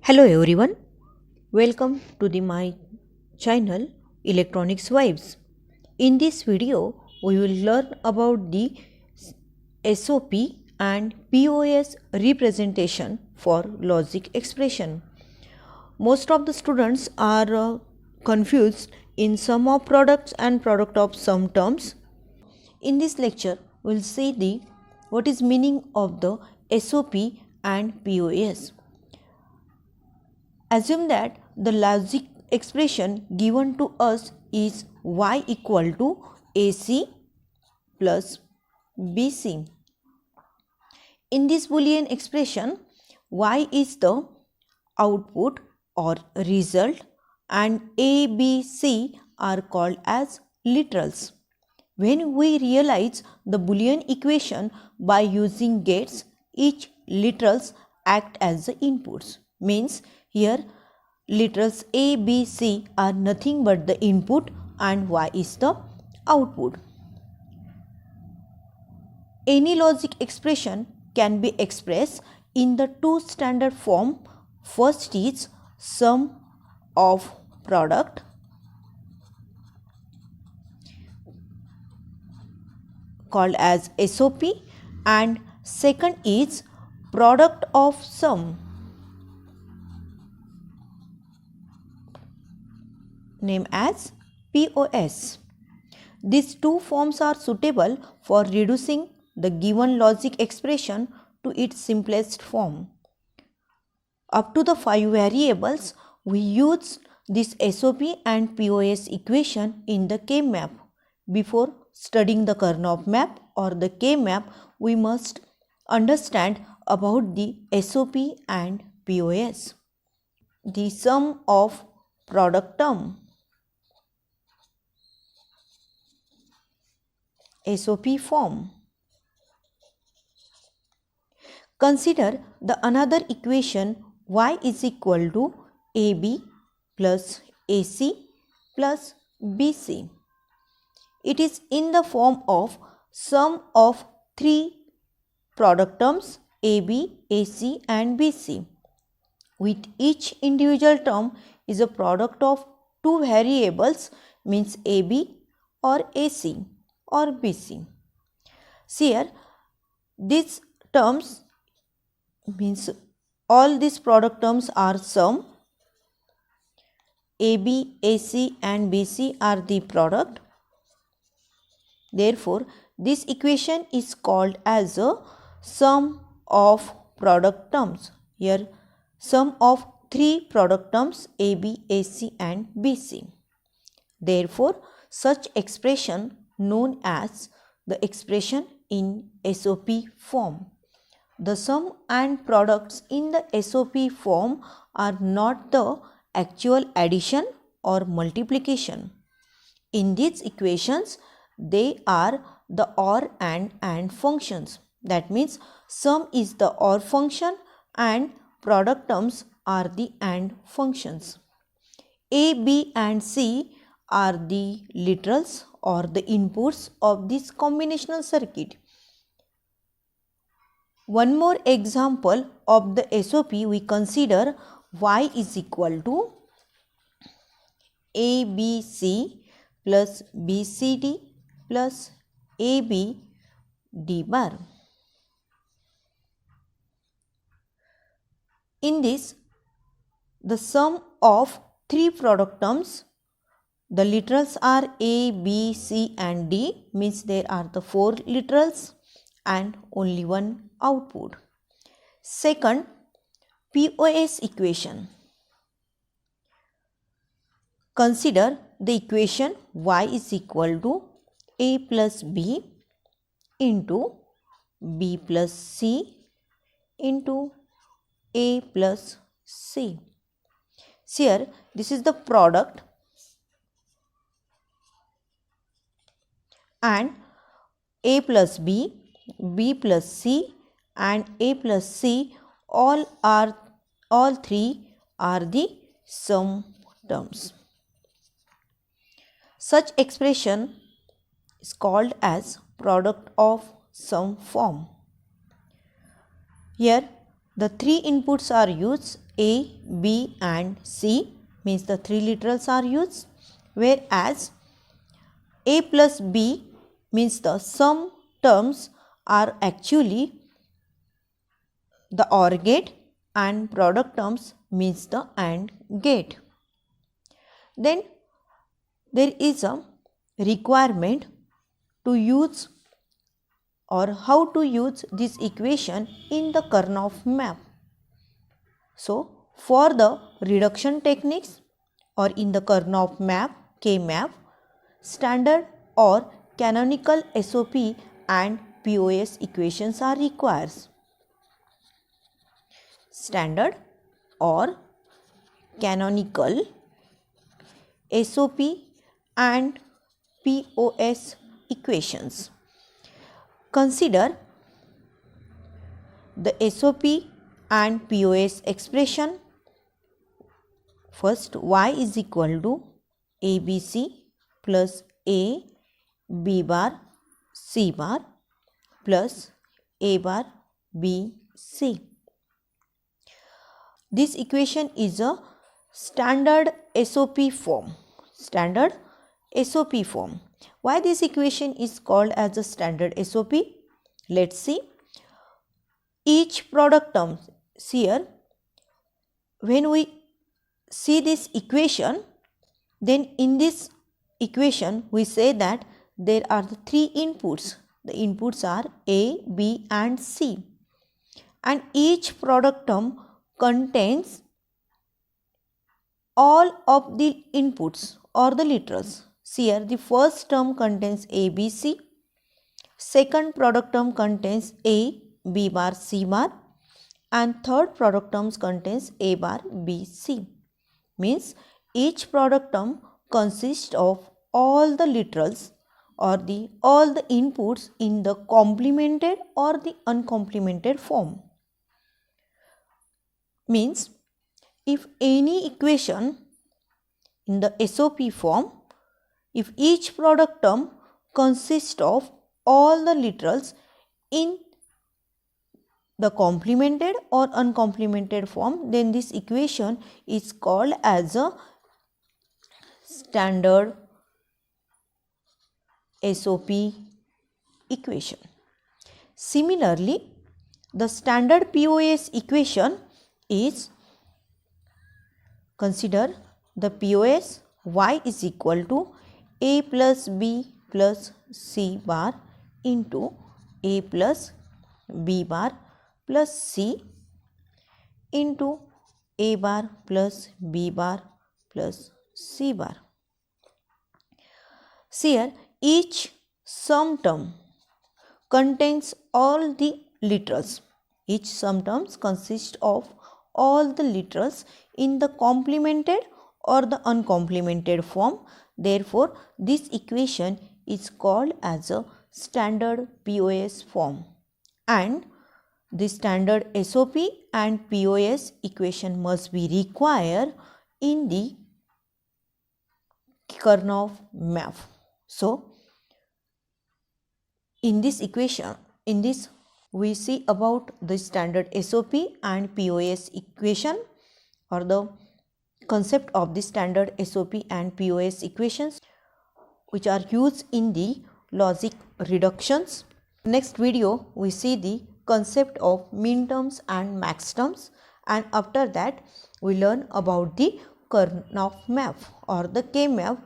Hello everyone, welcome to my channel Electronics Vibes. In this video, we will learn about the SOP and POS representation for logic expression. Most of the students are confused in sum of products and product of sum terms. In this lecture, we will see what is meaning of the SOP and POS. Assume that the logic expression given to us is y equal to AC plus BC. In this Boolean expression, y is the output or result and A, B, C are called as literals. When we realize the Boolean equation by using gates, each literals act as the inputs. Means here literals A, B, C are nothing but the input and Y is the output. Any logic expression can be expressed in the two standard form. First is sum of product called as SOP and second is product of sum named as POS. These two forms are suitable for reducing the given logic expression to its simplest form. Up to the 5 variables, we use this SOP and POS equation in the K-map. Before studying the Karnaugh map or the K-map, we must understand about the SOP and POS. The sum of product term, SOP form. Consider the another equation y is equal to AB plus AC plus BC. It is in the form of sum of three product terms AB, AC and BC. With each individual term is a product of two variables means AB or AC or BC. See here, these terms means all these product terms are sum. AB, AC and BC are the product. Therefore, this equation is called as a sum of product terms. Here, sum of three product terms AB, AC and BC. Therefore, such expression known as the expression in SOP form. The sum and products in the SOP form are not the actual addition or multiplication. In these equations, they are the OR and functions. That means sum is the OR function and product terms are the AND functions. A, B and C are the literals or the inputs of this combinational circuit. One more example of the SOP, we consider y is equal to ABC plus BCD plus AB D bar. In this, the sum of three product terms, the literals are A, B, C and D means there are the four literals and only one output. Second, POS equation. Consider the equation y is equal to A plus B into B plus C into A plus C. Here, this is the product and A plus B, B plus C and A plus C all three are the sum terms. Such expression is called as product of sum form. Here the three inputs are used A, B and C, means the three literals are used, whereas A plus B means the sum terms are actually the OR gate and product terms means the AND gate. Then there is a requirement to use or how to use this equation in the Karnaugh map. So, for the reduction techniques or in the Karnaugh map, K-map, standard or canonical SOP and POS equations are required. Standard or canonical SOP and POS equations. Consider the SOP and POS expression. First, y is equal to ABC plus A B bar C bar plus A bar B C. This equation is a standard SOP form. Standard SOP form. Why this equation is called as a standard SOP? Let's see. Each product term here, when we see this equation, then in this equation we say that there are the three inputs. The inputs are A, B and C, and each product term contains all of the inputs or the literals. See here, the first term contains A, B, C. Second product term contains A, B bar, C bar, and third product term contains A bar, B, C. Means each product term consists of all the literals or all the inputs in the complemented or the uncomplemented form. Means if any equation in the SOP form, if each product term consists of all the literals in the complemented or uncomplemented form, then this equation is called as a standard SOP equation. Similarly, the standard POS equation is, consider the POS y is equal to A plus B plus C bar into A plus B bar plus C into A bar plus B bar plus C bar. See here, each sum term contains all the literals. Each sum terms consist of all the literals in the complemented or the uncomplemented form. Therefore, this equation is called as a standard POS form, and the standard SOP and POS equation must be required in the Karnaugh map. So, in this equation, we see about the standard SOP and POS equation or the concept of the standard SOP and POS equations which are used in the logic reductions. Next video we see the concept of min terms and max terms, and after that we learn about the Karnaugh map or the K map.